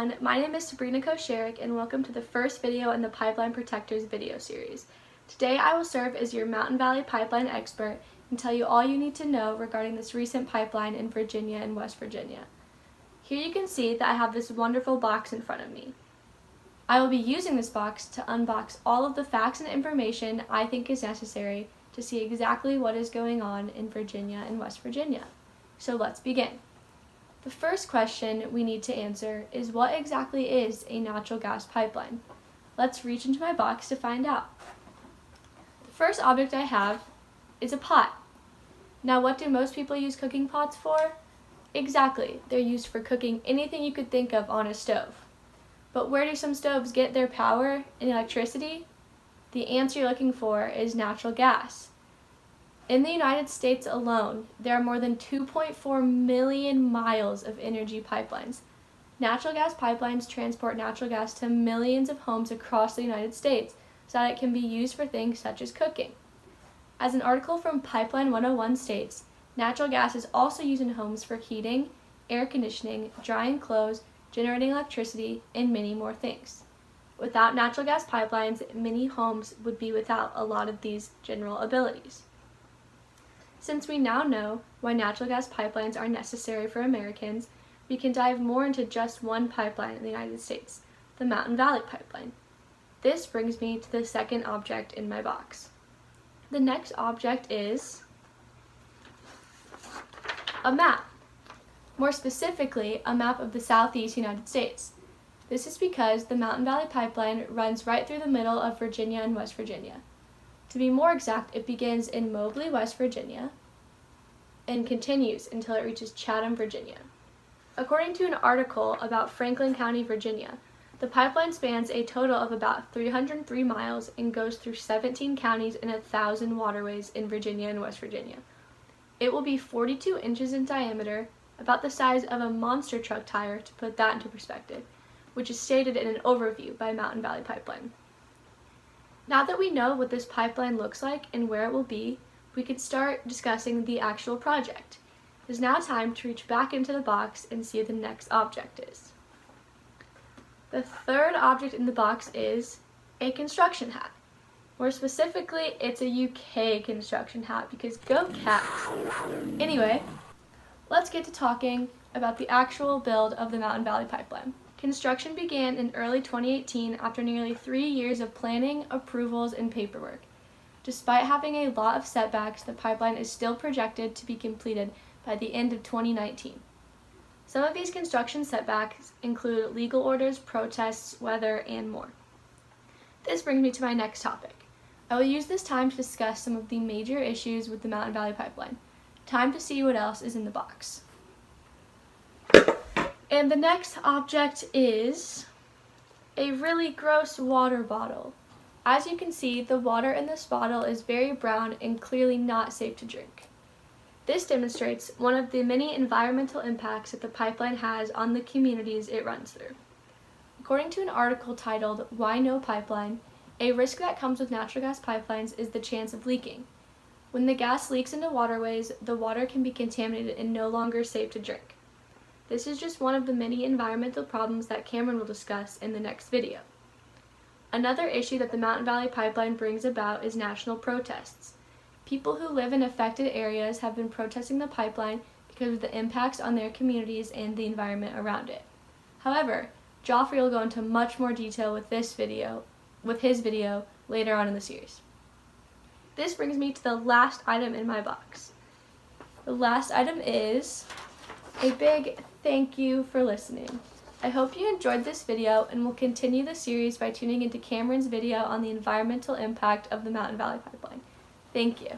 everyone, my name is Sabrina Koscherik and welcome to the first video in the Pipeline Protectors video series. Today I will serve as your Mountain Valley Pipeline expert and tell you all you need to know regarding this recent pipeline in Virginia and West Virginia. Here you can see that I have this wonderful box in front of me. I will be using this box to unbox all of the facts and information I think is necessary to see exactly what is going on in Virginia and West Virginia. So let's begin. The first question we need to answer is what exactly is a natural gas pipeline? Let's reach into my box to find out. The first object I have is a pot. Now what do most people use cooking pots for? Exactly, they're used for cooking anything you could think of on a stove. But where do some stoves get their power and electricity? The answer you're looking for is natural gas. In the United States alone, there are more than 2.4 million miles of energy pipelines. Natural gas pipelines transport natural gas to millions of homes across the United States so that it can be used for things such as cooking. As an article from Pipeline 101 states, natural gas is also used in homes for heating, air conditioning, drying clothes, generating electricity, and many more things. Without natural gas pipelines, many homes would be without a lot of these general abilities. Since we now know why natural gas pipelines are necessary for Americans, we can dive more into just one pipeline in the United States, the Mountain Valley Pipeline. This brings me to the second object in my box. The next object is a map. More specifically, a map of the southeast United States. This is because the Mountain Valley Pipeline runs right through the middle of Virginia and West Virginia. To be more exact, it begins in Moberly, West Virginia, and continues until it reaches Chatham, Virginia. According to an article about Franklin County, Virginia, the pipeline spans a total of about 303 miles and goes through 17 counties and 1,000 waterways in Virginia and West Virginia. It will be 42 inches in diameter, about the size of a monster truck tire to put that into perspective, which is stated in an overview by Mountain Valley Pipeline. Now that we know what this pipeline looks like and where it will be, we can start discussing the actual project. It is now time to reach back into the box and see what the next object is. The third object in the box is a construction hat. More specifically, it's a UK construction hat because go Cats! Anyway, let's get to talking about the actual build of the Mountain Valley Pipeline. Construction began in early 2018 after nearly 3 years of planning, approvals, and paperwork. Despite having a lot of setbacks, the pipeline is still projected to be completed by the end of 2019. Some of these construction setbacks include legal orders, protests, weather, and more. This brings me to my next topic. I will use this time to discuss some of the major issues with the Mountain Valley Pipeline. Time to see what else is in the box. And the next object is a really gross water bottle. As you can see, the water in this bottle is very brown and clearly not safe to drink. This demonstrates one of the many environmental impacts that the pipeline has on the communities it runs through. According to an article titled "Why No Pipeline?", a risk that comes with natural gas pipelines is the chance of leaking. When the gas leaks into waterways, the water can be contaminated and no longer safe to drink. This is just one of the many environmental problems that Cameron will discuss in the next video. Another issue that the Mountain Valley Pipeline brings about is national protests. People who live in affected areas have been protesting the pipeline because of the impacts on their communities and the environment around it. However, Joffrey will go into much more detail with his video later on in the series. This brings me to the last item in my box. The last item is a big thank you for listening. I hope you enjoyed this video and will continue the series by tuning into Cameron's video on the environmental impact of the Mountain Valley Pipeline. Thank you.